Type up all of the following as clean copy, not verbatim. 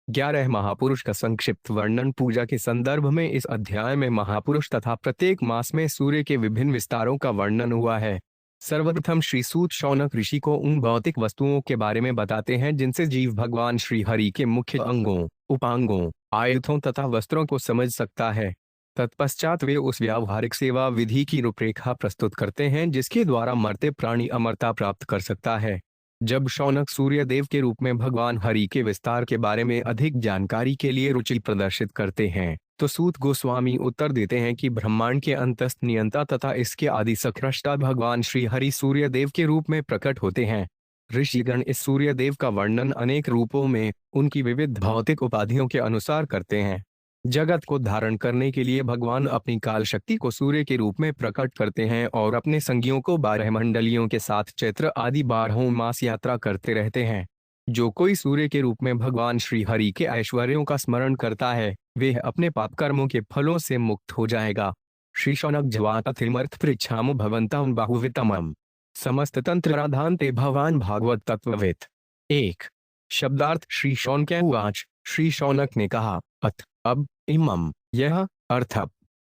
11 महापुरुष का संक्षिप्त वर्णन। पूजा के संदर्भ में इस अध्याय में महापुरुष तथा प्रत्येक मास में सूर्य के विभिन्न विस्तारों का वर्णन हुआ है। सर्वप्रथम श्री सूत शौनक ऋषि को उन भौतिक वस्तुओं के बारे में बताते हैं जिनसे जीव भगवान श्री हरि के मुख्य अंगों, उपांगों, आयुधों तथा वस्त्रों को समझ सकता है। तत्पश्चात वे उस व्यावहारिक सेवा विधि की रूपरेखा प्रस्तुत करते हैं जिसके द्वारा मरते प्राणी अमरता प्राप्त कर सकता है। जब शौनक सूर्य देव के रूप में भगवान हरि के विस्तार के बारे में अधिक जानकारी के लिए रुचि प्रदर्शित करते हैं तो सूत गोस्वामी उत्तर देते हैं कि ब्रह्मांड के अंतस्थ नियंता तथा इसके आदि सृष्टा भगवान श्री हरि सूर्य देव के रूप में प्रकट होते हैं। ऋषिगण इस सूर्य देव का वर्णन अनेक रूपों में उनकी विविध भौतिक उपाधियों के अनुसार करते हैं। जगत को धारण करने के लिए भगवान अपनी काल शक्ति को सूर्य के रूप में प्रकट करते हैं और अपने संगियों को 12 मंडलियों के साथ चैत्र आदि 12 मास यात्रा करते रहते हैं। जो कोई सूर्य के रूप में भगवान श्री हरि के ऐश्वर्यों का स्मरण करता है वह अपने पाप कर्मों के फलों से मुक्त हो जाएगा। श्री शौनक जवातिमर्थ पृच्छामो भवन्तं बाहुवितमम् समस्त तंत्राधान्ते भवान भागवत तत्ववित्। 1 शब्दार्थ। श्री शौनकउवाच। श्री शौनक ने कहा, अथ अब इमम यह अर्थ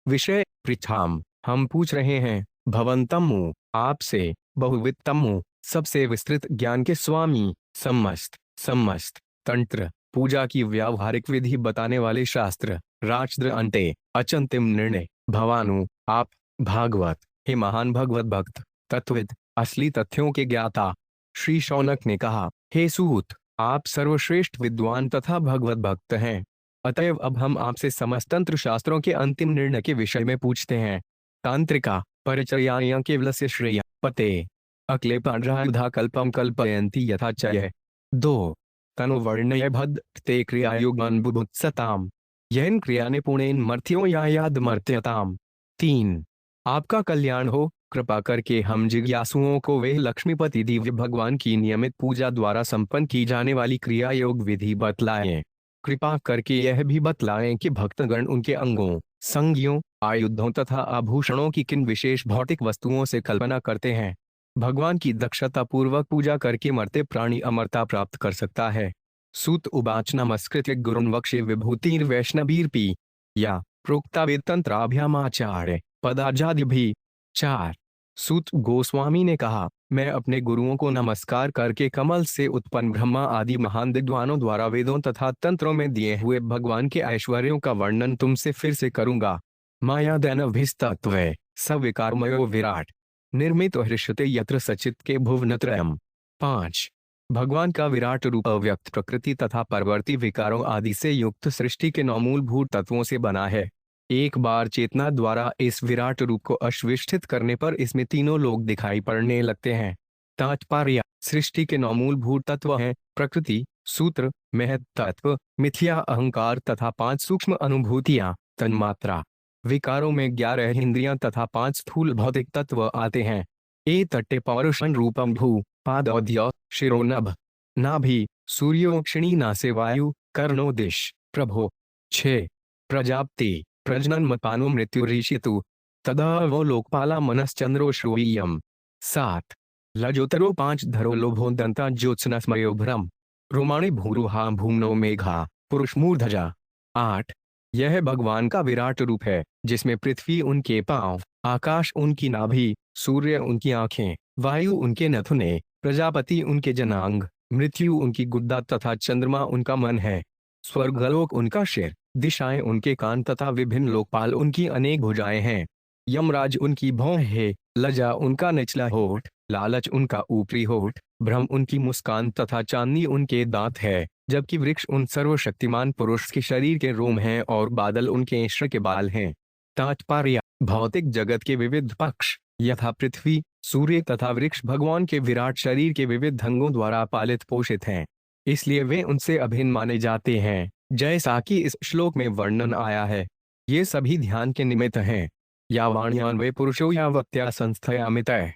विषय पृच्छाम हम पूछ रहे हैं, भवन्तमु आपसे, बहुवित्तमु सबसे विस्तृत ज्ञान के स्वामी, समस्त तंत्र पूजा की व्यावहारिक विधि बताने वाले शास्त्र, राजद्र अंते अचंतिम निर्णय, भवानु आप, भागवत हे महान भगवत भक्त, तत्विद असली तथ्यों के ज्ञाता। श्री शौनक ने कहा, हे सूत आप सर्वश्रेष्ठ विद्वान तथा भगवत भक्त हैं, अतएव अब हम आपसे समस्त तंत्र शास्त्रों के अंतिम निर्णय के विषय में पूछते हैं। तांत्रिका परिचर्याया केवलस्य श्रेय पते अक्लेपाढ़ा कल्पम कल्पयन्ति यथा चय। 2 तनुवर्णय भद् ते क्रियायुगान् बुभुत्सताम् येन क्रियानिपुणेन मर्त्यो यायाद मर्त्यताम्। 3 आपका कल्याण हो, कृपा करके हम जिज्ञासुओं को वे लक्ष्मीपति दिव्य भगवान की नियमित पूजा द्वारा संपन्न की जाने वाली क्रिया योग विधि बतलाएं। कृपा करके यह भी बतलाएं कि भक्तगण उनके अंगों, संगियों, आयुधों तथा आभूषणों की किन विशेष भौतिक वस्तुओं से कल्पना करते हैं। भगवान की दक्षता पूर्वक पूजा करके मरते प्राणी अमरता प्राप्त कर सकता है। सूत उवाच नमस्कृत्य गुरुन् वक्षे विभूतिर्वैष्णवीर्पि या प्रोक्ता वेदतंत्राभ्यामाचार्य पदार्जादिभिः। 4 सूत गोस्वामी ने कहा, मैं अपने गुरुओं को नमस्कार करके कमल से उत्पन्न ब्रह्मा आदि महान विद्वानों द्वारा वेदों तथा तंत्रों में दिए हुए भगवान के ऐश्वर्यों का वर्णन तुमसे फिर से करूंगा। माया दैनभिस्तत्वे सविकारमयो विराट निर्मित हृष्यते यत्र सचित के भुवनत्रयम्। 5 भगवान का विराट रूप अव्यक्त प्रकृति तथा परवर्ती विकारों आदि से युक्त सृष्टि के 9 मूलभूत तत्वों से बना है। एक बार चेतना द्वारा इस विराट रूप को आश्विष्ठित करने पर इसमें तीनों लोग दिखाई पड़ने लगते हैं। तात्पर्य सृष्टि के 9 मूलभूत तत्व हैं प्रकृति, सूत्र, महत् तत्व, मिथ्या अहंकार तथा 5 सूक्ष्म अनुभूतियां, तन्मात्रा। विकारों में 11 इंद्रियां तथा 5 स्थूल भौतिक तत्व आते हैं। ए तट्टे पौरुषं रूपम भू पादौद्य शिरोनभ नाभि सूर्योक्षिणी नासे वायु कर्णो दिश प्रभो। 6 प्रजाप्ति प्रजनन मपानो मृत्युरीशितु तदा वो लोकपाला मनश्चंद्रो श्रूयम। 7 लजोतरो 5 धरो लोभो दंता ज्योत्स्नस्मयो भ्रम रोमाणि भूरुहा भूमनो मेघा पुरुषमूर्धजा। 8 यह भगवान का विराट रूप है जिसमें पृथ्वी उनके पांव, आकाश उनकी नाभि, सूर्य उनकी आंखें, वायु उनके नथुने, प्रजापति उनके जनांग, मृत्यु उनकी गुद्दा तथा चंद्रमा उनका मन है। स्वर्गलोक उनका सिर, दिशाएं उनके कान तथा विभिन्न लोकपाल उनकी अनेक भुजाएं हैं। यमराज उनकी भौं है, लज्जा उनका निचला होठ, लालच उनका ऊपरी होठ, भ्रम उनकी मुस्कान तथा चांदनी उनके दांत है, जबकि वृक्ष उन सर्वशक्तिमान पुरुष के शरीर के रोम हैं और बादल उनके ईश्वर के बाल हैं। तात्पर्य भौतिक जगत के विविध पक्ष यथा पृथ्वी, सूर्य तथा वृक्ष भगवान के विराट शरीर के विविध अंगों द्वारा पालित पोषित हैं, इसलिए वे उनसे अभिन्न माने जाते हैं, जैसा कि इस श्लोक में वर्णन आया है। ये सभी ध्यान के निमित्त हैं। यावाण्यान वे पुरुषो यावत्या संस्थया मितः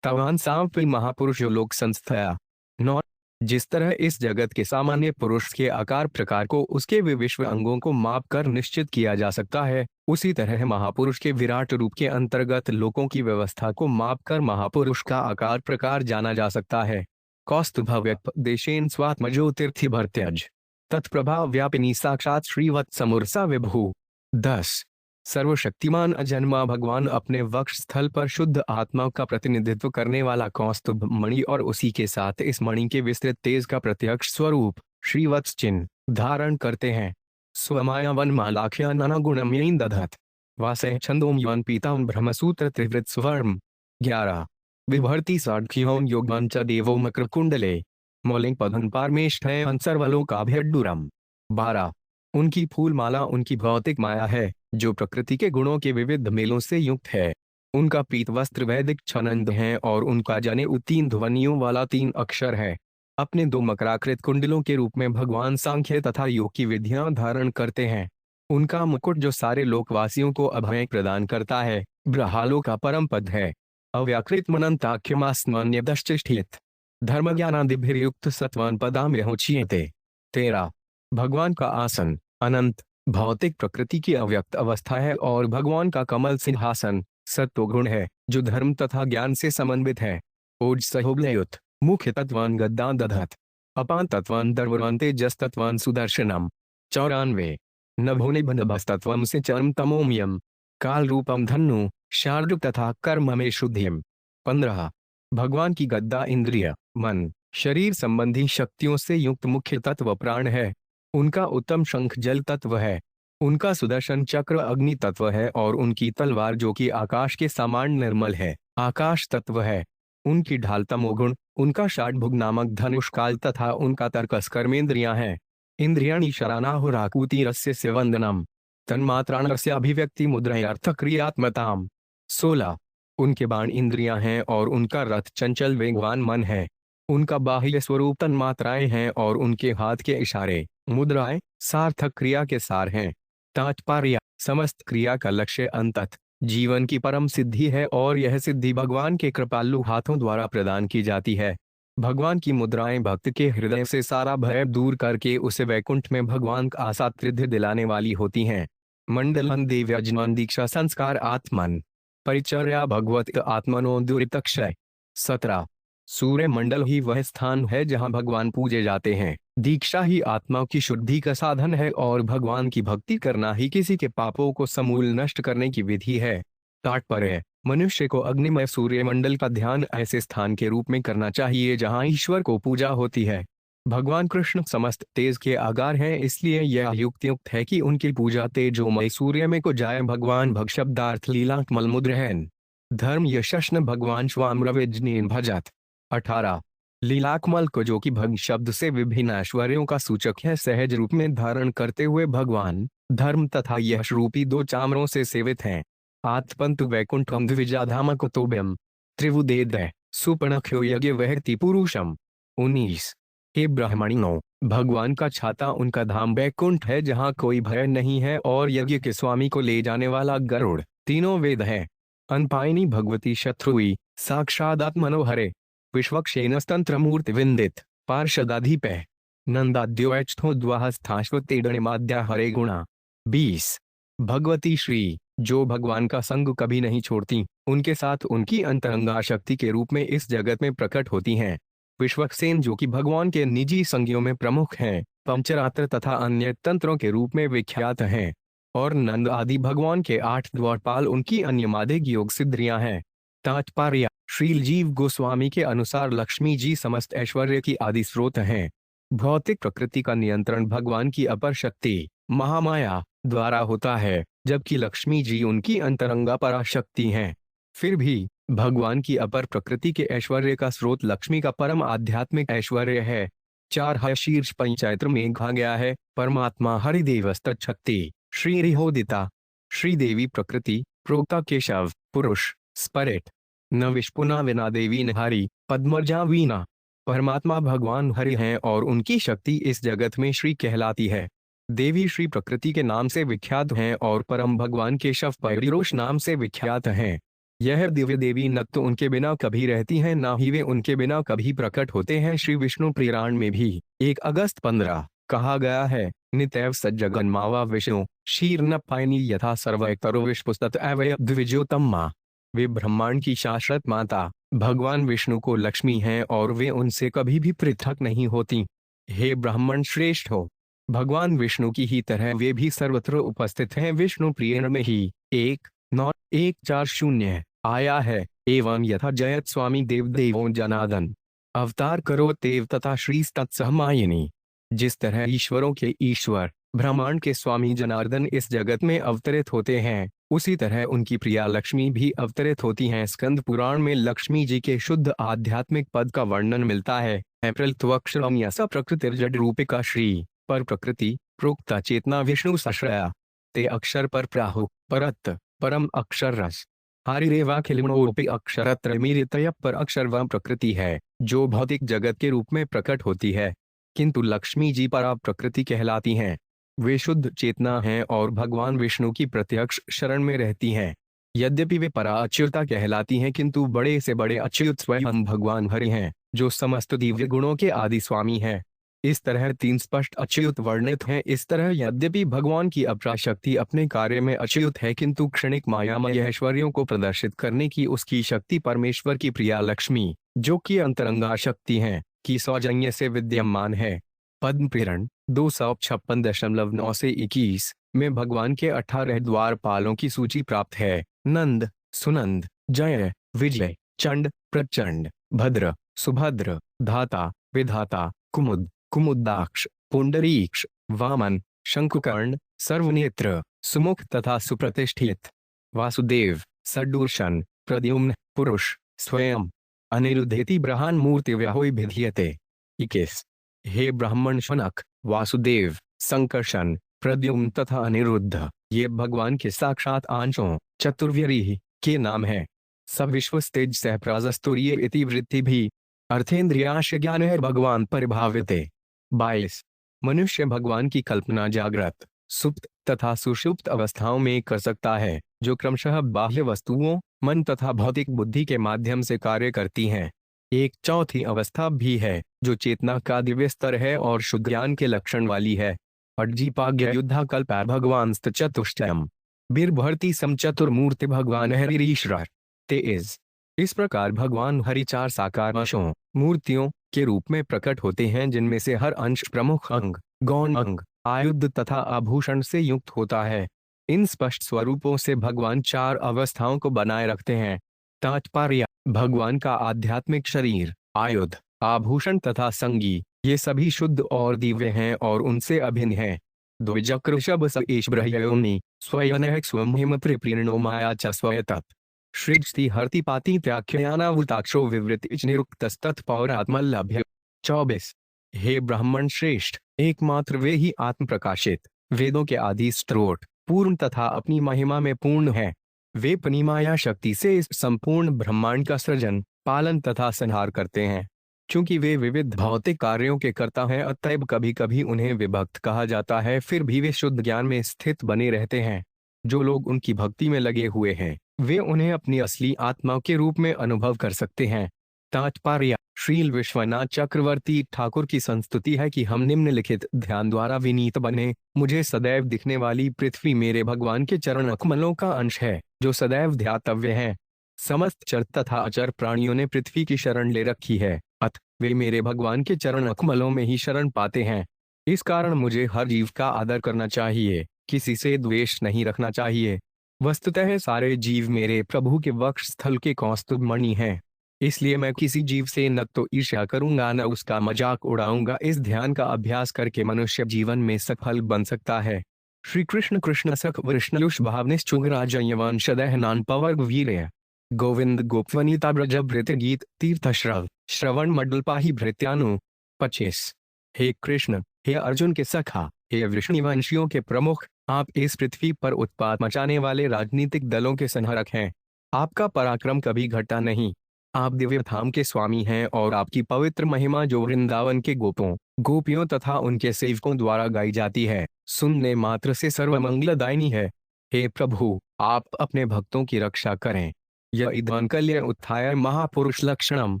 तवान सांपि महापुरुषो लोक संस्थया। 9 जिस तरह इस जगत के सामान्य पुरुष के आकार प्रकार को उसके विविध अंगों को माप कर निश्चित किया जा सकता है, उसी तरह महापुरुष के विराट रूप के अंतर्गत लोकों की व्यवस्था को माप कर महापुरुष का आकार प्रकार जाना जा सकता है। कौस्तुभव्यपदेशेन स्वात्मज्योतिर्थिभर्त्यज तत्प्रभाव व्यापिनी साक्षात श्रीवत्समूर्सा विभु। 10 सर्वशक्तिमान अजन्मा भगवान अपने वक्ष स्थल पर शुद्ध आत्मा का प्रतिनिधित्व करने वाला कौस्तुभ मणि और उसी के साथ इस मणि के विस्तृत तेज का प्रत्यक्ष स्वरूप श्रीवत्स चिन्ह धारण करते हैं। स्वमाया वनमालाख्या नाना गुणमयीं दधत वासः छंदोम यौन पीताम ब्रह्मसूत्र त्रिवृत स्वर्ण। 11 विभर्ति साढ़्यों योगवंच देवो मकर कुंडले मौलिंग पदन पारमेष्ठय अंसर्वलोकाभ्यड्डुरम। 12 उनकी फूलमाला उनकी भौतिक माया है जो प्रकृति के गुणों के विविध मेलों से युक्त है। उनका पीत वस्त्र वैदिक छनंद है और उनका जनेऊ 3 ध्वनियों वाला 3 अक्षर है। अपने 2 मकराकृत कुंडलों के रूप में भगवान सांख्य तथा योग की विधियां धारण करते हैं। उनका मुकुट जो सारे लोकवासियों को अभय प्रदान करता है ब्रहालों का परम पद है। अव्याकृत मनंताख्यमास्मन्यदश्चिष्ठित धर्म ज्ञानादिभिर्युक्त सत्वान पदाम्यहोच्यते। 13 भगवान का आसन अनंत भौतिक प्रकृति की अव्यक्त अवस्था है और भगवान का कमल सिंहासन सत्वगुण है जो धर्म तथा ज्ञान से समन्वित है। ओज सहोबलयुत मुख्य तत्वान गद्दा दधत अपान तत्वान दर्वरान तेजस तत्वान सुदर्शनम। 94 नभोनिबंधस्तत्वम से चरम तमोमियम काल रूपम धनु शार्दुक तथा कर्म में शुद्धिम। 15 भगवान की गद्दा इंद्रिय मन शरीर संबंधी शक्तियों से युक्त मुख्य तत्व प्राण है। उनका उत्तम शंख जल तत्व है। उनका सुदर्शन चक्र अग्नि तत्व है और उनकी तलवार जो कि आकाश के समान निर्मल है आकाश तत्व है। उनकी ढाल तमोगुण उनका षाड्भुज नामक धनुष काल तथा उनका तर्कस कर्मेंद्रियां हैं। इंद्रियाणि शरानाहुराकुति रस्य वंदनम तन्मात्राणस्य अभिव्यक्ति मुद्रयार्थ क्रियात्मताम। 16 उनके बाण इंद्रियां हैं और उनका रथ चंचल वेगवान मन है। उनका बाह्य स्वरूप तन्मात्राएं हैं और उनके हाथ के इशारे मुद्राएं सार्थक क्रिया के सार हैं। तात्पर्य समस्त क्रिया का लक्ष्य अंततः जीवन की परम सिद्धि है और यह सिद्धि भगवान के कृपालु हाथों द्वारा प्रदान की जाती है। भगवान की मुद्राएं भक्त के हृदय से सारा भय दूर करके उसे वैकुंठ में भगवान का सात्रिध्य दिलाने वाली होती हैं। मंडलन देव्यजमान दीक्षा संस्कार आत्मन परिचर्या भगवत आत्मनो दुरितक्षय। 17 सूर्य मंडल ही वह स्थान है जहां भगवान पूजे जाते हैं। दीक्षा ही आत्मा की शुद्धि का साधन है और भगवान की भक्ति करना ही किसी के पापों को समूल नष्ट करने की विधि है। तात्पर्य मनुष्य को अग्निमय सूर्य मंडल का ध्यान ऐसे स्थान के रूप में करना चाहिए जहां ईश्वर को पूजा होती है। भगवान कृष्ण समस्त तेज के आगार हैं इसलिए यह युक्तियुक्त है कि उनकी पूजा तेजोमय सूर्य में को जाए। भगवान भग शब्दार्थ लीलाकमल मुद्रहन धर्म यशस्न भगवान स्वाम्रविज्ञेन भजत। 18 लीलाकमल को जो कि भग शब्द से विभिन्न ऐश्वर्यों का सूचक है सहज रूप में धारण करते हुए भगवान धर्म तथा यश रूपी 2 चामरों से सेवित हैं। आत्पंतु वैकुंठम द्विजाधाम कुतोभ्यम त्रिवुदेदय सुपर्णख्यो यज्ञ वहति पुरुषम। 19 हे ब्राह्मणों भगवान का छाता उनका धाम वैकुंठ है जहाँ कोई भय नहीं है और यज्ञ के स्वामी को ले जाने वाला गरुड़ तीनों वेद है। अनपायनी भगवती शत्रुई साक्षात आत्मनोहरे विश्वक्षेणस्तंत्र मूर्ति विंदित पार्षदाधिपय नंदाद्योष्ठो द्वाहस्थाश्वतेडणिमाद्या हरे गुणा। 20 भगवती श्री जो भगवान का संग कभी नहीं छोड़ती उनके साथ उनकी अंतरंगा शक्ति के रूप में इस जगत में प्रकट होती हैं। विश्वक्सेन जो कि भगवान के निजी संगियों में प्रमुख हैं पंचरात्र तथा अन्य तंत्रों के रूप में विख्यात हैं और नंद आदि भगवान के 8 द्वारपाल उनकी अन्य मादिक योग सिद्धियां हैं। तात्पर्य श्रील जीव गोस्वामी के अनुसार लक्ष्मी जी समस्त ऐश्वर्य की आदि स्रोत हैं। भौतिक प्रकृति का नियंत्रण भगवान की अपर शक्ति महामाया द्वारा होता है जबकि लक्ष्मी जी उनकी अंतरंगा पराशक्ति हैं। फिर भी भगवान की अपर प्रकृति के ऐश्वर्य का स्रोत लक्ष्मी का परम आध्यात्मिक ऐश्वर्य है। 4 शीर्ष पंचायत्र में कहा गया है परमात्मा हरिदेवस्तच्छक्ति श्रीरिहोदिता श्रीदेवी प्रकृति प्रोक्ता केशव पुरुष स्परिट न विष्पुना विना देवी नहारी पद्मजा वीना। परमात्मा भगवान हरि हैं और उनकी शक्ति इस जगत में श्री कहलाती है। देवी श्री प्रकृति के नाम से विख्यात हैं और परम भगवान केशव पैरिरोष नाम से विख्यात हैं। यह दिव्य देवी न तो उनके बिना कभी रहती हैं न ही वे उनके बिना कभी प्रकट होते हैं। श्री विष्णु पुराण में भी 1 अगस्त 15 कहा गया है नितैव सज्जगन्मावा विष्णु शीर न पायनी यथा सर्वैतरो विष्पुस्तत अवय द्विजोतम्मा। वे ब्रह्मांड की शाश्वत माता भगवान विष्णु को लक्ष्मी हैं और वे उनसे कभी भी पृथक नहीं होती। हे ब्राह्मण श्रेष्ठ हो भगवान विष्णु की ही तरह वे भी सर्वत्र उपस्थित हैं। विष्णु प्रिय में ही 19140 आया है। एवं यथा जयत स्वामी देवदेवों जनार्दन अवतार करो तेव तथा श्री तत्सहमायिनी। जिस तरह ईश्वरों के ईश्वर ब्रह्मांड के स्वामी जनार्दन इस जगत में अवतरित होते हैं, उसी तरह उनकी प्रिया लक्ष्मी भी अवतरित होती हैं। स्कंद पुराण में लक्ष्मी जी के शुद्ध आध्यात्मिक पद का वर्णन मिलता है। अप्रैल त्वक्षरम यसा प्रकृतिर्जड रूपिका श्री पर प्रकृति प्रोक्ता चेतना विष्णु सश्रया ते अक्षर पर प्राहु परत परम अक्षर रस हरिरेवा खिलमणोपि अक्षरत्रयमीरितय पर अक्षर वह प्रकृति है जो भौतिक जगत के रूप में प्रकट होती है, किंतु लक्ष्मी जी परा प्रकृति कहलाती हैं। वे शुद्ध चेतना हैं और भगवान विष्णु की प्रत्यक्ष शरण में रहती हैं। यद्यपि वे परा अच्युता कहलाती हैं, किंतु बड़े से बड़े अच्युत स्वयं भगवान हरि हैं, जो समस्त दिव्य गुणों के आदि स्वामी हैं। इस तरह तीन स्पष्ट अच्युत वर्णित हैं। इस तरह यद्यपि भगवान की अपरा शक्ति अपने कार्य में अच्युत है, किंतु क्षणिक मायामय ऐश्वर्यों को प्रदर्शित करने की उसकी शक्ति परमेश्वर की प्रिया लक्ष्मी, जो कि अंतरंगा शक्ति है, की सौजन्य से विद्यमान है। पद्म पुराण 256.9 से 21 में भगवान के 18 द्वारपालों की सूची प्राप्त है। नंद, सुनंद, जय, विजय, चंड, प्रचंड, भद्र, सुभद्र, धाता, विधाता, कुमुद, कुमुदाक्ष, पुंडरीक्ष, वामन, शंकुकर्ण, सर्वनेत्र, सुमुख तथा सुप्रतिष्ठित, वासुदेव, सदूषण, प्रद्युम्न, पुरुष, स्वयं, अनिरुद्धेति ब्रहान मूर्ति व्याहोई भिधीयते। 21 हे ब्राह्मण शनक, वासुदेव, संकर्षण, प्रद्युम्न तथा अनिरुद्ध, ये भगवान के साक्षात अंशों चतुर्व्यरी के नाम है। सब विश्वस्तेज सह प्राजस्तुर्य इति वृत्ति भी अर्थेन्द्रियाश ज्ञान है भगवान परिभाविते। 22 मनुष्य भगवान की कल्पना जागृत, सुप्त तथा सुषुप्त अवस्थाओं में कर सकता है, जो क्रमशः बाह्य वस्तुओं, मन तथा भौतिक बुद्धि के माध्यम से कार्य करती हैं। एक चौथी अवस्था भी है, जो चेतना का दिव्य स्तर है और शुद्ध ज्ञान के लक्षण वाली है। अड्जीपाग्य युद्धा कल्प भगवान चतुष्टयम बीरभर्ती समचतुर्मूर्ति भगवान हरिश्वर तेज। इस प्रकार भगवान हरि चार साकार अंशों मूर्तियों के रूप में प्रकट होते हैं, जिनमें से हर अंश प्रमुख अंग, गौण अंग, आयुध तथा आभूषण से युक्त होता है। इन स्पष्ट स्वरूपों से भगवान चार अवस्थाओं को बनाए रखते हैं। तात्पर्य भगवान का आध्यात्मिक शरीर, आयुध, आभूषण तथा संगी, ये सभी शुद्ध और दिव्य हैं और उनसे अभिन्न हैं। द्विजकृषभ सएश ब्रह्योनि स्वयं स्वमहिम प्रिप्रीणो माया च स्वयतत् श्रीस्ति हर्ति पाति त्याख्यानावृताक्षो विवृतिच निरुक्तस्तत्पौरात्मलभ्य। 24 हे ब्राह्मण श्रेष्ठ, एकमात्र वे ही आत्म प्रकाशित, वेदों के आदि स्त्रोत, पूर्ण तथा अपनी महिमा में पूर्ण है। वे अपनी माया शक्ति से इस संपूर्ण ब्रह्मांड का सृजन, पालन तथा संहार करते हैं। चूंकि वे विविध भौतिक कार्यों के कर्ता हैं, अतएव कभी कभी उन्हें विभक्त कहा जाता है। फिर भी वे शुद्ध ज्ञान में स्थित बने रहते हैं। जो लोग उनकी भक्ति में लगे हुए हैं, वे उन्हें अपनी असली आत्मा के रूप में अनुभव कर सकते हैं। तात्पर्य श्रील विश्वनाथ चक्रवर्ती ठाकुर की संस्तुति है कि हम निम्नलिखित ध्यान द्वारा विनीत बने। मुझे सदैव दिखने वाली पृथ्वी मेरे भगवान के चरण कमलों का अंश है, जो सदैव ध्यातव्य है। समस्त चर तथा अचर प्राणियों ने पृथ्वी की शरण ले रखी है, अत वे मेरे भगवान के चरण कमलों में ही शरण पाते हैं। इस कारण मुझे हर जीव का आदर करना चाहिए, किसी से द्वेष नहीं रखना चाहिए। वस्तुतः सारे जीव मेरे प्रभु के वक्ष स्थल के कौस्तुभ मणि हैं, इसलिए मैं किसी जीव से न तो ईर्ष्या करूंगा न उसका मजाक उड़ाऊंगा। इस ध्यान का अभ्यास करके मनुष्य जीवन में सफल बन सकता है। श्री कृष्ण कृष्ण सख वृष्णयुष भावनिश्चुंगराजयवान शदहनान पवर्ग वीर्य गोविंद गोपवनिता ब्रज भृत गीत तीर्थश्रव श्रवण मंडलपाही भृत्यानु। 25 हे कृष्ण, हे अर्जुन के सखा, हे वृष्णिवंशियों के प्रमुख, आप इस पृथ्वी पर उत्पात मचाने वाले राजनीतिक दलों के संहारक हैं। आपका पराक्रम कभी घटा नहीं। आप दिव्य धाम के स्वामी हैं और आपकी पवित्र महिमा जो वृंदावन के गोपों, गोपियों तथा उनके सेवकों द्वारा गाई जाती है, सुनने मात्र से सर्वमंगलदायिनी है। हे प्रभु, आप अपने भक्तों की रक्षा करें। यह इदं कल्य उत्थाय महापुरुष लक्षणम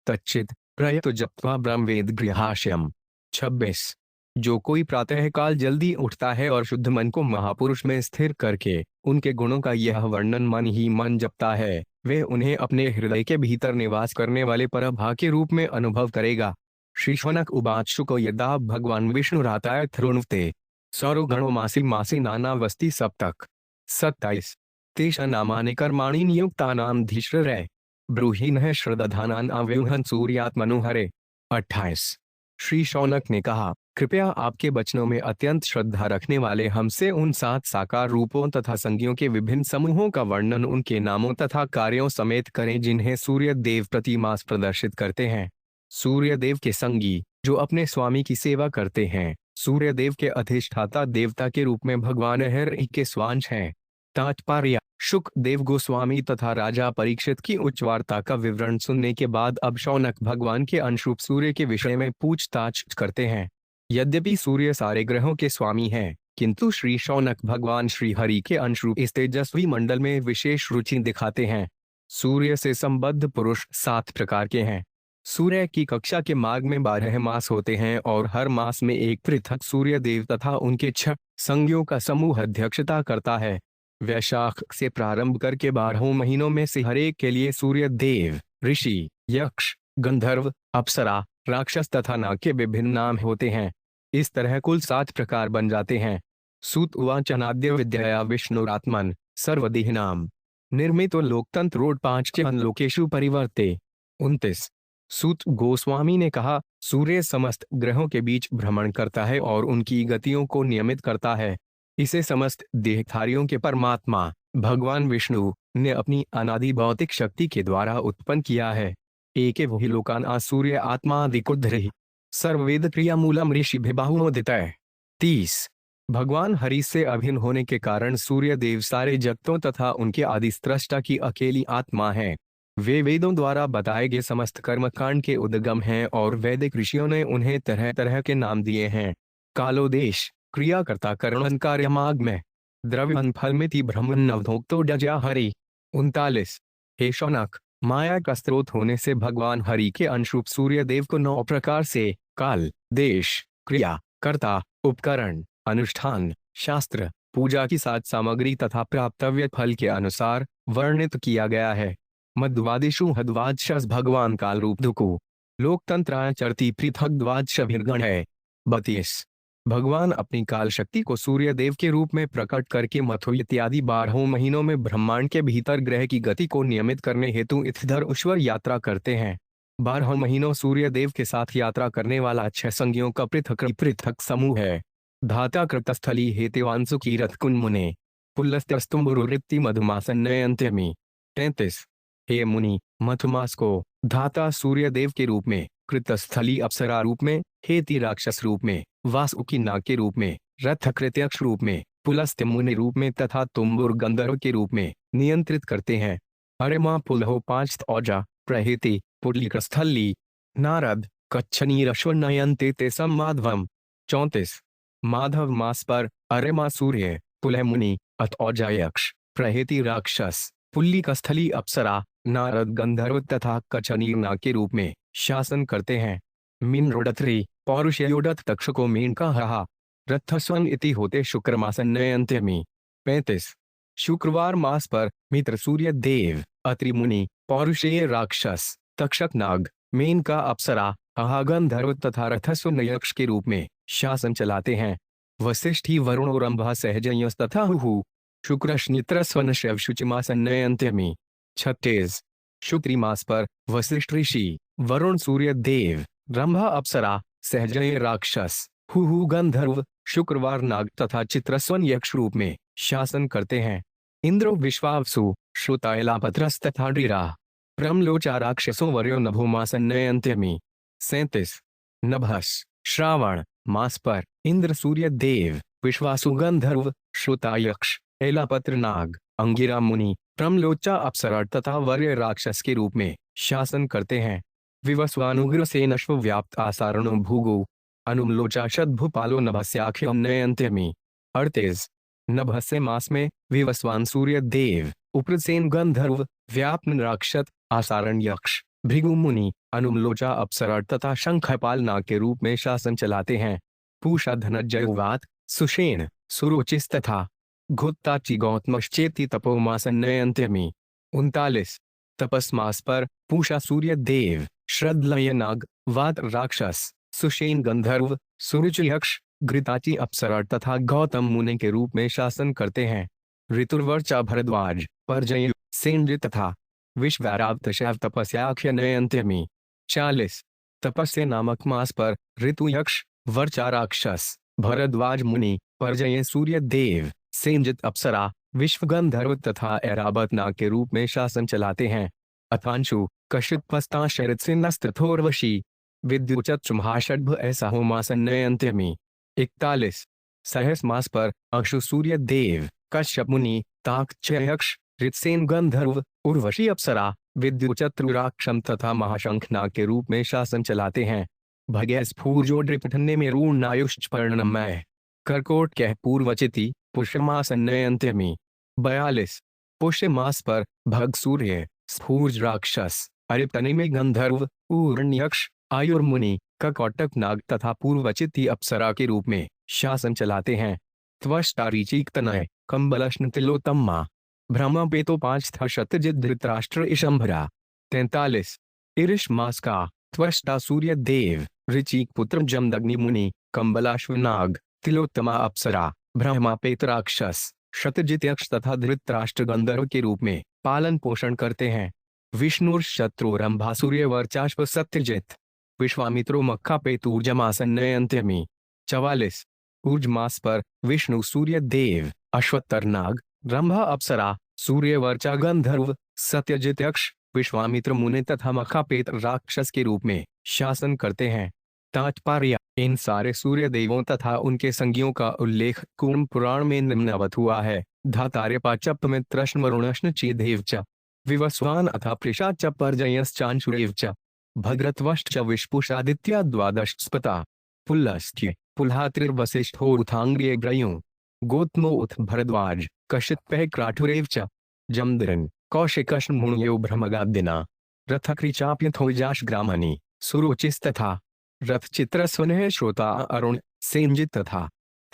तच्चित प्रयतो जप्त्वा ब्रह्मवेद गृहाशयम। 26 जो कोई प्रातःकाल जल्दी उठता है और शुद्ध मन को महापुरुष में स्थिर करके उनके गुणों का यह वर्णन मन ही मन जपता है, वे उन्हें अपने हृदय के भीतर निवास करने वाले परभा के रूप में अनुभव करेगा। श्री शौनक उवाच शुको यदा भगवान विष्णुराताय थृणुते सौरो गणो मासी मासी नाना वस्ति सप्तक 27 तेषा नामानि कर्माणि नियुक्तानां धीश्रय ब्रूहीनः श्रद्धानान् अव्यूहन् सूर्यात्मनुहरे 28 श्री शौनक ने कहा, कृपया आपके वचनों में अत्यंत श्रद्धा रखने वाले हमसे उन 7 साकार रूपों तथा संज्ञों के विभिन्न समूहों का वर्णन उनके नामों तथा कार्यों समेत करें जिन्हें सूर्य देव प्रतिमास प्रदर्शित करते हैं। सूर्य देव के संगी जो अपने स्वामी की सेवा करते हैं। सूर्य देव के अधिष्ठाता देवता के रूप में भगवान हरि के स्वांश हैं। तात्पर्य, शुक देव गोस्वामी तथा राजा परीक्षित की उच्च वार्ता का विवरण सुनने के बाद अब शौनक भगवान के अंशरूप सूर्य के विषय में पूछताछ करते हैं। यद्यपि सूर्य सारे ग्रहों के स्वामी हैं, किंतु श्री शौनक भगवान श्री हरि के अंशरूप इस तेजस्वी मंडल में विशेष रुचि दिखाते हैं। सूर्य से संबद्ध पुरुष 7 प्रकार के हैं। सूर्य की कक्षा के मार्ग में 12 मास होते हैं और हर मास में एक पृथक सूर्य देव तथा उनके 6 संज्ञों का समूह अध्यक्षता करता है। वैशाख से प्रारंभ करके 12 महीनों में से हर एक के लिए सूर्य देव, ऋषि, यक्ष, गंधर्व, अप्सरा, राक्षस तथा नाग के विभिन्न नाम होते हैं। इस तरह कुल 7 प्रकार बन जाते हैं। सूत उवाच अनाद्य विद्यया विष्णुरात्मन सर्वदेहिनाम निर्मितो लोकतंत्रोड 5 के अनलोकेषु परिवर्ते 29 सूत गोस्वामी ने कहा, सूर्य समस्त ग्रहों के बीच भ्रमण करता है और उनकी गतियों को नियमित करता है। इसे समस्त देहधारियों के परमात्मा भगवान विष्णु ने अपनी अनादि भौतिक शक्ति के द्वारा उत्पन्न किया है। एके वही लोकाना सूर्य आत्मा दिकुद्रहि सर्ववेद क्रिया मूलम ऋषि बाहुमोदित 30 भगवान हरि से अभिन्न होने के कारण सूर्य देव सारे जगतों तथा उनके आदि स्रष्टा की अकेली आत्मा है। वे वेदों द्वारा बताए गए समस्त कर्मकांड के उद्गम हैं और वैदिक ऋषियों ने उन्हें तरह तरह के नाम दिए हैं। कालोदेश क्रियाकर्ता करणन कार्यमाग में द्रव्यन फलमिति ब्रह्मन नवधोक्तो डजा हरि 39 हे शौनक, माया का स्रोत होने से भगवान हरि के अंशरूप सूर्य देव को 9 प्रकार से काल, देश, क्रिया, कर्ता, उपकरण, अनुष्ठान, शास्त्र, पूजा की 7 सामग्री तथा प्राप्तव्य फल के अनुसार वर्णित किया गया है। मध्वादिषु हद्वादशस भगवान काल रूप दुकु लोकतंत्राय चरती पृथक द्वादशभिर्गण है। 32 भगवान अपनी काल शक्ति को सूर्य देव के रूप में प्रकट करके मथु इत्यादि 12 महीनों में ब्रह्मांड के भीतर ग्रह की गति को नियमित करने हेतु इधर उश्वर यात्रा करते हैं। 12 महीनों सूर्य देव के साथ यात्रा करने वाला 6 संज्ञों का पृथक पृथक समूह है। धाता कृतस्थली हेतिवांसु कीरथ कुन्मुने पुल्लस्तस्तुम्बुरुरिप्ति मधुमासन्नयन्त्यमि 33 हे मुनि, मधुमास को धाता सूर्य देव के रूप में, कृतस्थली अप्सरा रूप में, हेति राक्षस रूप में, वासुकी नाग के रूप में, रथकृत्यक्ष रूप में, पुलस्त्य मुनि रूप में तथा तुम्बुर गंधर्व के रूप में नियंत्रित करते हैं। अरिमा पुलहो 5 औजा प्रहेति पुलिकस्थली नारद कच्छनीरश्वनयन्ते ते सम्माधवम 34 माधव मास पर अरिमा सूर्य, पुलह मुनि, अथ औजा यक्ष, प्रहेति राक्षस, पुल्लिकस्थली अप्सरा, नारद गंधर्व तथा कच्छनीर नाग के रूप में शासन करते हैं। मीन रोडथरी पौरुषयोडथ तक्षको मीन का हा रथस्वन इति होते शुक्रमासन्नयन्त्यमि 35 शुक्रवार मास पर मित्र सूर्य देव, अत्रि मुनि, पौरुषेय राक्षस, तक्षक नाग, मीन का अप्सरा, हा गंधर्व तथा रथस्वन यक्ष के रूप में शासन चलाते हैं। वसिष्ठी वरुणोरंभा सहजयस तथा हुहु शुक्रश्नित्रस्वन शैव शुचिमासन्नयन्त्यमि 36 शुक्री मास पर वशिष्ठ ऋषि, वरुण सूर्य देव, रंभा अप्सरा, सहजय राक्षस, हुहु गंधर्व, शुक्रवार नाग तथा चित्रस्वन यक्ष रूप में शासन करते हैं। इंद्रो विश्वावसु श्रुतायलापत्रस तथा ड्रीरा प्रमलोचा राक्षसों वर्यो नभोमासन्नयन्त्यमि 37 नभस श्रावण मास पर इंद्र सूर्य देव, विश्वासु गंधर्व, श्रुता यक्ष, एलापत्र नाग, अंगिरा मुनि, प्रमलोचा अप्सरा तथा वर्य राक्षस के रूप में शासन करते हैं। विवस्वानुग्र से नश्व व्याप्त आसारणो भूगो अनुमलोचा शतभुपालो नभस्याख्यम नयन्त्यमि 38 नभस्य मास में विवस्वान सूर्य देव, उप्रसेन गंधर्व, व्याप्न राक्षस, आसारण यक्ष, भृगु मुनि, अनुमलोचा अप्सरा तथा शंखपाल नाग के रूप में शासन चलाते हैं। पूषा धनज्जयुवात सुषेण सुरुचिस तथा घुत्ताची गौतमश्चेति तपोमासन्नयन्त्यमि 39 तपस मास पर पूषा सूर्य देव, श्रद्धलय नाग, वात राक्षस, सुषेण गंधर्व, सुरुच यक्ष, घृताची अप्सरा तथा गौतम मुनि के रूप में शासन करते हैं। ऋतुर्वर्चा भरद्वाज, पर्जय, सेंद्र तथा विश्वाराव शैव तपस्याख्य नयंत्यमी। 40। तपस्या नामक मास पर ऋतु यक्ष, वर्चा राक्षस, भरद्वाज मुनि, पर्जय सूर्य देव, सेंजित अप्सरा, विश्वगंधर्व तथा ऐरावत नाग के रूप में शासन चलाते हैं। अथांशु कश्यपस्ता शरद से नस्तथोर्वशी विद्युचत्रमहाषड्भ ऐसा होमासन्नयंत्यमी। 41। सहस मास पर अक्षु सूर्य देव, कश्यप मुनि, ताक्ष्ययक्ष, ऋतसेन गंधर्व, उर्वशी अप्सरा, विद्युचत्रुराक्षम तथा महाशंखनाग के रूप में शासन चलाते हैं। भगै स्फूर्जोड्रिपठन्ने में रूणायुष्पर्णमय कर्कोट कह पूर्वचिति पुष्यमासन्नयंत्यमी। 42। पुष्य मास पर भग सूर्य, स्फूर्ज राक्षस, अरिपटने में गंधर्व, उर्ण्यक्ष, आयुर्मुनि, ककोटक नाग तथा पूर्वचिति अप्सरा के रूप में शासन चलाते हैं। त्वष्टा ऋचिक तनय, कंबलश्न तिलोत्तमा, ब्रह्मपेतो 5 था शतजित धृतराष्ट्र इशंभरा। 43। इरिश मास का त्वष्टा सूर्य देव, ऋचिक पुत्र जमदग्नि मुनि, कंबलाश्वनाग, तिलोत्तमा अप्सरा, ब्रह्मपेत राक्षस, शतजित यक्ष तथा धृतराष्ट्र गंधर्व के रूप में पालन पोषण करते हैं। विष्णुर्शत्रु रंभा सूर्य वर्चाश्व सत्यजित, विश्वामित्रो मक्खा पेतूर्जमासन्नयंत्यमी। 44। ऊर्ज मास पर विष्णु सूर्य देव, अश्वत्तर नाग, रंभा अप्सरा, सूर्य वर्चा गंधर्व, सत्यजित यक्ष, विश्वामित्र मुनि तथा मखापेत राक्षस के रूप में शासन करते हैं। तात्पर्य: इन सारे सूर्य देवों तथा उनके संगियों का उल्लेख कूर्म पुराण में निम्नवत हुआ है। धातार्यपाच मित्रश्न वरुणश्न चेदेव च विवस्वान अथा पृषा च पर्जयश्चांशुरेव च भद्रत्वश्च च विष्पुषादित्या द्वादश स्पता पुल्लस्त्य पुल्हात्रिर्वसिष्ठो उथांग्र्ये ग्रयो गोत्मो उथ भरद्वाज कशित्पः क्राठुरेव च जमदरन कौशिकश्न मुण्यो ब्रह्मगादिना रथकृचाप्यथोजाश ग्रामणि सुरुचिस्तथा रथचित्र सुनः श्रोता अरुण सेनजित तथा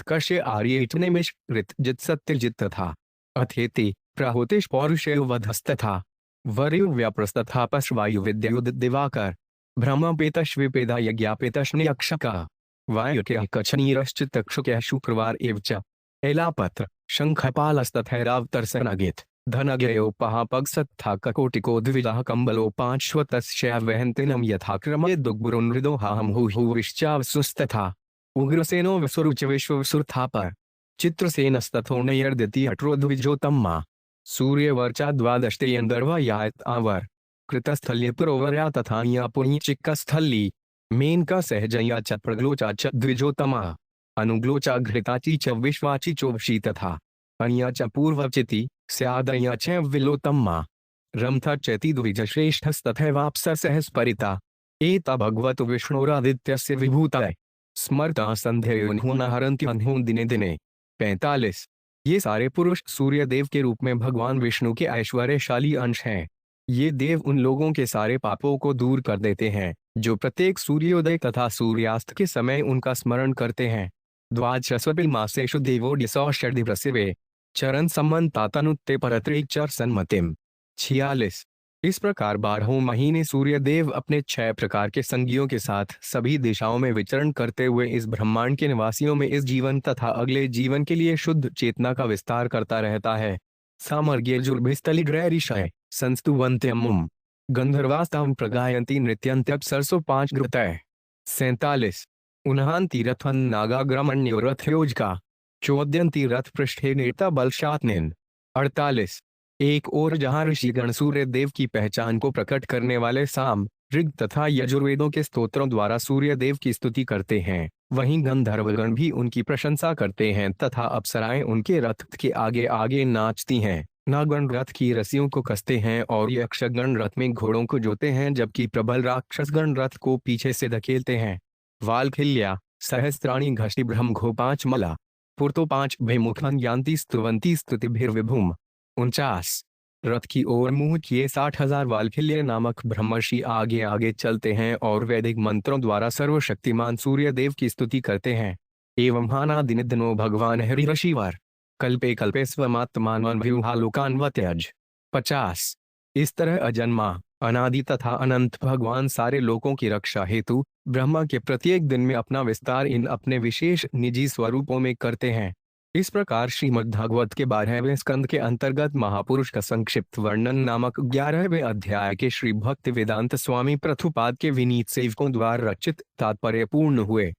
कश्य आर्येटनेमिष ऋतजित सत्यजित तथा अथेति प्रहोतेश पौरुषेय वधस्तथा वरुव्याप्रस्तथा पश्वायु विद्युद दिवाकर ब्रह्मपेतश्विपेदा यज्ञापेतश्न यक्षका वायुक्य कच्छनीरश्च तक्षुक्य शुक्रवार एव च एलापत्र शंखपालस्तथैरावतरसनगित धनगयोपहापगसत्था ककोटिको द्विजाः कंबलो 5 श्वतस्यैव वहन्तिनं यथाक्रमे दुग्गुरुन्मृदो हाहं हुविश्चावसुस्तथा उग्रसेनो विसुरुच विश्वविसुरथापर चित्रसेनस्तथोर्णयर्दिति अट्रोद्विजोतम्मा सूर्यवर्चा 12 तेयन्दर्वा यात आवर कृतस्थल्य पुरोवर्या तथा यापुण्यचिक्कस्थली मेनका सहजया च प्रग्लोचा च द्विजोतमा अनुग्लोचा घृताची च विश्वाची चोवशी तथा अन्या च पूर्वचिति स्यादया च विलोतम्मा रमथा चेति द्विजश्रेष्ठस्तथैवाप्सरसहस्परिता एता भगवतो विष्णोरादित्यस्य विभूतय स्मरता संध्योन्हूनहरन्त्यन्हून दिने दिने। 45। ये सारे पुरुष सूर्य देव के रूप में भगवान विष्णु के ऐश्वर्यशाली अंश हैं। ये देव उन लोगों के सारे पापों को दूर कर देते हैं जो प्रत्येक सूर्योदय तथा सूर्यास्त के समय उनका स्मरण करते हैं। द्वादशस्वपि मासेषु देवो षड्दिवसवे चरण सम्मन्तातनुत्ते परत्रेक्चर सन्मतिम। 46। इस प्रकार 12 महीने सूर्य देव अपने 6 प्रकार के संगियों के साथ सभी दिशाओं में विचरण करते हुए इस ब्रह्मांड के निवासियों में इस जीवन तथा अगले जीवन के लिए शुद्ध चेतना का विस्तार करता रहता है। सामर्ग्यजुर्भिस्तलिड्रैरिषय संस्तुवन्त्यमुम गंधर्वास्तां प्रगायन्ति नृत्यन्त्यप्सरसो 5 घृतय। 47। उन्हान्ति रथन नागाग्रमण्यो रथयोजका चोद्यन्ति रथ पृष्ठे नेता बलशात्निन। 48। एक और जहां ऋषिगण सूर्य देव की पहचान को प्रकट करने वाले साम, ऋग तथा यजुर्वेदों के स्तोत्रों द्वारा सूर्य देव की स्तुति करते हैं, वहीं गंधर्वगण भी उनकी प्रशंसा करते हैं तथा अप्सराएं उनके रथ के आगे आगे नाचती हैं। नागगण रथ की रस्सियों को कसते हैं और यक्षगण रथ में घोड़ों को जोते हैं, जबकि प्रबल राक्षसगण रथ को पीछे से धकेलते हैं। वालखिल्या सहस्त्राणी घष्टि ब्रह्मघो 5 मला पुरतो 5 भयमुखन यान्ति स्तुवन्ति स्तुतिभिर्विभुम। 49। रथ की ओर मुंह किए 60,000 वालखिल्य नामक ब्रह्मर्षि आगे आगे चलते हैं और वैदिक मंत्रों द्वारा सर्वशक्तिमान सूर्य देव की स्तुति करते हैं। एवं हानादिनिधनो भगवान हरिऋषिवर कल्पे कल्पे स्वमात्मान्वयुहालोकान्वत्यज। 50। इस तरह अजन्मा अनादि तथा अनंत भगवान सारे लोकों की रक्षा हेतु ब्रह्मा के प्रत्येक दिन में अपना विस्तार इन अपने विशेष निजी स्वरूपों में करते हैं। इस प्रकार श्रीमद् भागवत के 12वें स्कंद के अंतर्गत महापुरुष का संक्षिप्त वर्णन नामक 11वें अध्याय के श्री भक्ति वेदांत स्वामी प्रभुपाद के विनीत सेवकों द्वारा रचित तात्पर्यपूर्ण हुए।